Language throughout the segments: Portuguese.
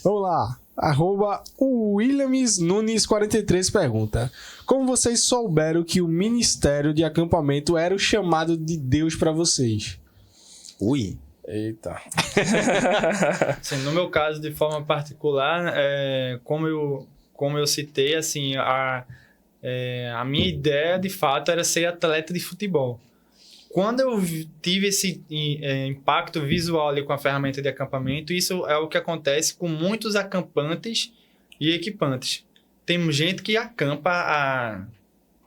Vamos lá. @WilliamsNunes43 pergunta: como vocês souberam que o ministério de acampamento era o chamado de Deus para vocês? Ui. Eita. Assim, no meu caso, de forma particular, como eu citei, assim, a minha ideia, de fato, era ser atleta de futebol. Quando eu tive esse impacto visual ali com a ferramenta de acampamento, isso é o que acontece com muitos acampantes e equipantes. Tem gente que acampa há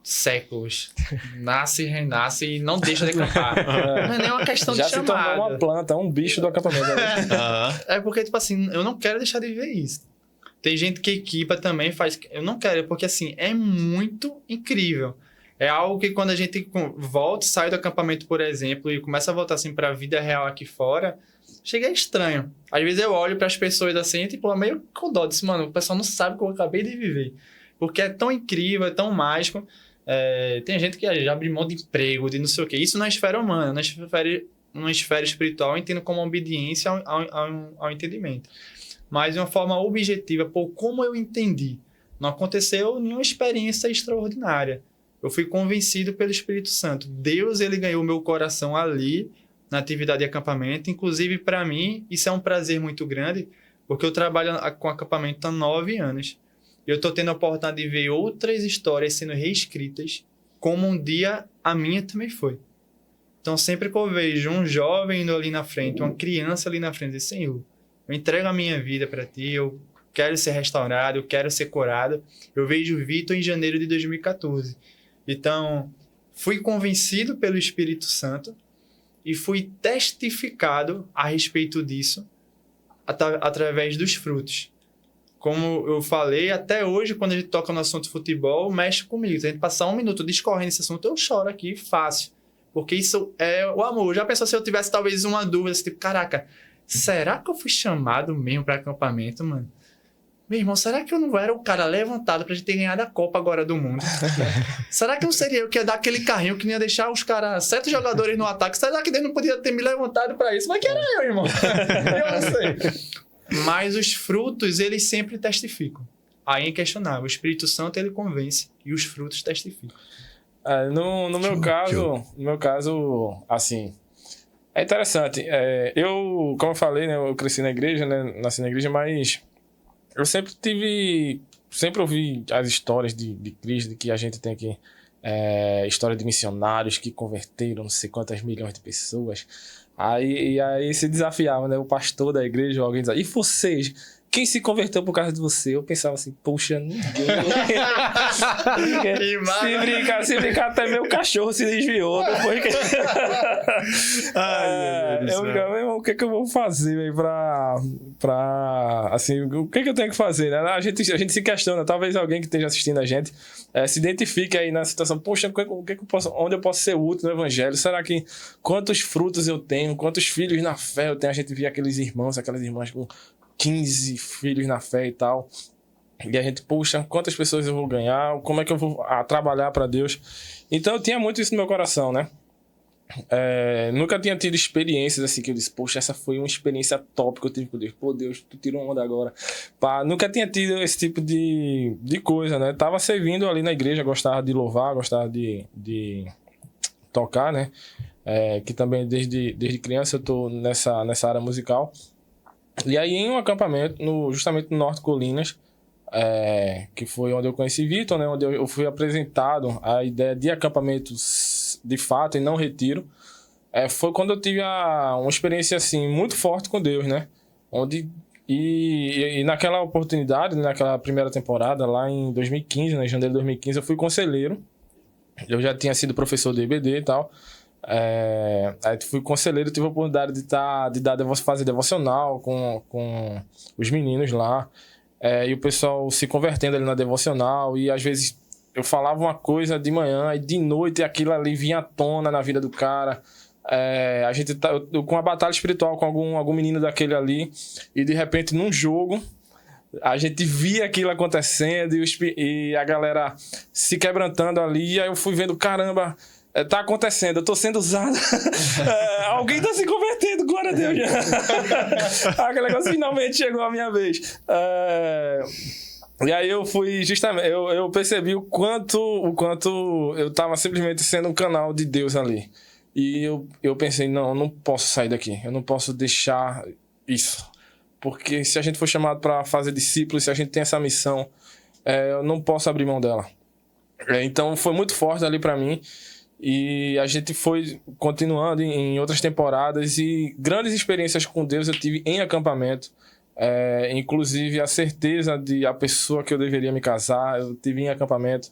séculos, nasce, renasce e não deixa de acampar. Não é nem uma questão Já de se chamada. tornou uma planta, um bicho do acampamento. É porque, tipo assim, eu não quero deixar de viver isso. Tem gente que equipa também, faz... Eu não quero, porque assim, é muito incrível. É algo que quando a gente volta, sai do acampamento, por exemplo, e começa a voltar assim para a vida real aqui fora, chega estranho. Às vezes eu olho para as pessoas assim, tipo, meio com dó, disse, mano, o pessoal não sabe o que eu acabei de viver. Porque é tão incrível, é tão mágico. Tem gente que já abre mão de emprego, de não sei o quê. Isso na esfera humana, na esfera espiritual, eu entendo como obediência ao entendimento. Mas de uma forma objetiva, como eu entendi, não aconteceu nenhuma experiência extraordinária. Eu fui convencido pelo Espírito Santo. Deus, ele ganhou meu coração ali, na atividade de acampamento. Inclusive, para mim, isso é um prazer muito grande, porque eu trabalho com acampamento há 9 anos. Eu estou tendo a oportunidade de ver outras histórias sendo reescritas, como um dia a minha também foi. Então, sempre que eu vejo um jovem indo ali na frente, uma criança ali na frente, diz, Senhor, eu entrego a minha vida para ti, eu quero ser restaurado, eu quero ser curado. Eu vejo o Vitor em janeiro de 2014. Então, fui convencido pelo Espírito Santo e fui testificado a respeito disso através dos frutos. Como eu falei, até hoje, quando a gente toca no assunto futebol, mexe comigo. Se a gente passar 1 minuto discorrendo esse assunto, eu choro aqui fácil. Porque isso é o amor. Já pensou se eu tivesse talvez uma dúvida, tipo, caraca, será que eu fui chamado mesmo para acampamento, mano? Meu irmão, será que eu não era o cara levantado pra gente ter ganhado a Copa agora do mundo? Será que não seria eu que ia dar aquele carrinho que não ia deixar os caras, 7 jogadores no ataque? Será que Deus não podia ter me levantado pra isso? Mas que era eu, irmão. Eu não sei. Mas os frutos, eles sempre testificam. Aí é inquestionável. O Espírito Santo, ele convence e os frutos testificam. No meu caso, assim, é interessante. Como eu falei, né, eu cresci na igreja, né, nasci na igreja, mas eu sempre ouvi as histórias de Cristo, de que a gente tem aqui história de missionários que converteram não sei quantas milhões de pessoas. Aí se desafiava, né, o pastor da igreja, alguém dizia, e vocês? Quem se converteu por causa de você? Eu pensava assim, poxa, ninguém. Se brincar, até meu cachorro se desviou depois que... eu ficava, meu irmão, o que é que eu vou fazer, véio, assim, o que é que eu tenho que fazer, né? A gente se questiona, talvez alguém que esteja assistindo a gente se identifique aí na situação, poxa, onde eu posso ser útil no evangelho? Será que quantos frutos eu tenho? Quantos filhos na fé eu tenho? A gente via aqueles irmãos, aquelas irmãs com 15 filhos na fé e tal. E a gente, puxa, quantas pessoas eu vou ganhar? Como é que eu vou trabalhar para Deus? Então eu tinha muito isso no meu coração, né? Nunca tinha tido experiências assim que eu disse, poxa, essa foi uma experiência top que eu tive com Deus. Pô, Deus, tu tirou onda agora. Nunca tinha tido esse tipo de coisa, né? Tava servindo ali na igreja, gostava de louvar, gostava de tocar, né? Que também desde criança eu tô nessa área musical. E aí em um acampamento, justamente no Norte Colinas, que foi onde eu conheci Vitor, né? Onde eu fui apresentado a ideia de acampamentos de fato e não retiro. Foi quando eu tive uma experiência assim, muito forte com Deus, né? E naquela oportunidade, naquela primeira temporada, lá em 2015, né? Em janeiro de 2015, eu fui conselheiro. Eu já tinha sido professor de EBD e tal. Aí fui conselheiro, tive a oportunidade de fazer devocional com os meninos lá, e o pessoal se convertendo ali na devocional, e às vezes eu falava uma coisa de manhã e de noite aquilo ali vinha à tona na vida do cara. A gente com uma batalha espiritual com algum menino daquele ali, e de repente num jogo a gente via aquilo acontecendo e a galera se quebrantando ali, e aí eu fui vendo, caramba, tá acontecendo, eu tô sendo usado. Alguém tá se convertendo, glória a Deus. Aquele negócio finalmente chegou a minha vez. E aí eu fui justamente, eu percebi o quanto eu tava simplesmente sendo um canal de Deus ali. E eu pensei, não, eu não posso sair daqui, eu não posso deixar isso. Porque se a gente for chamado para fazer discípulos, se a gente tem essa missão, eu não posso abrir mão dela. Então foi muito forte ali para mim. E a gente foi continuando em outras temporadas e grandes experiências com Deus eu tive em acampamento. Inclusive a certeza de a pessoa que eu deveria me casar, eu tive em acampamento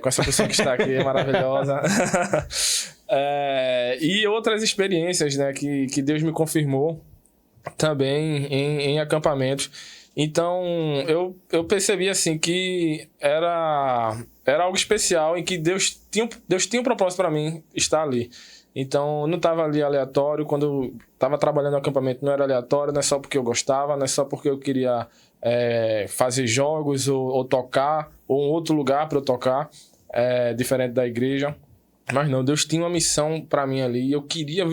com essa pessoa que está aqui, maravilhosa. E outras experiências, né, que Deus me confirmou também em acampamentos. Então eu percebi assim que era algo especial em que Deus tinha um propósito para mim estar ali. Então não estava ali aleatório. Quando eu estava trabalhando no acampamento não era aleatório, não é só porque eu gostava, não é só porque eu queria fazer jogos ou tocar, ou um outro lugar para eu tocar, diferente da igreja. Mas não, Deus tinha uma missão para mim ali e eu queria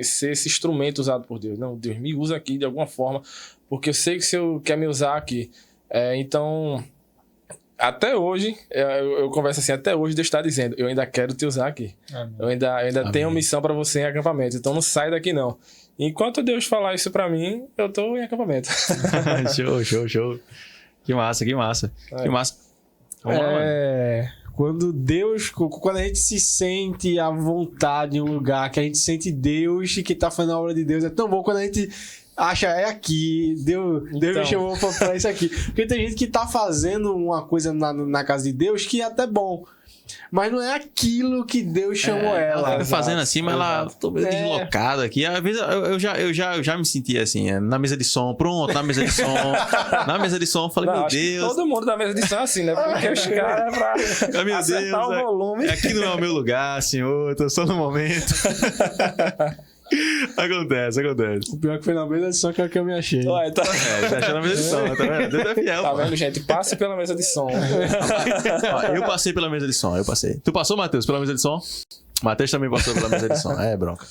ser esse instrumento usado por Deus. Não, Deus me usa aqui de alguma forma, porque eu sei que o Senhor quer me usar aqui. Então, até hoje, eu converso assim, até hoje Deus está dizendo, eu ainda quero te usar aqui. Amém. Eu ainda tenho missão para você em acampamento, então não sai daqui não. Enquanto Deus falar isso para mim, eu tô em acampamento. Show. Que massa. Que massa. Vamos lá, mano. Quando a gente se sente à vontade em um lugar, que a gente sente Deus e que tá fazendo a obra de Deus, é tão bom quando a gente acha, aqui, Deus me chamou pra isso aqui. Porque tem gente que tá fazendo uma coisa na casa de Deus que é até bom, mas não é aquilo que Deus chamou ela. Ela tá fazendo assim, mas ela tô meio deslocada aqui. Às vezes eu já me sentia assim, na mesa de som, na mesa de som, eu falei, meu Deus. Todo mundo na mesa de som é assim, né? Porque os caras pra acertar o volume. Aqui não é o meu lugar, senhor, tô só no momento. Acontece. O pior que foi na mesa de som que eu me achei. Já achou na mesa de som, tá vendo? Deus é fiel. Tá vendo, gente? Passe pela mesa de som. Eu passei pela mesa de som, Tu passou, Matheus, pela mesa de som? Matheus também passou pela mesa de som. Bronca.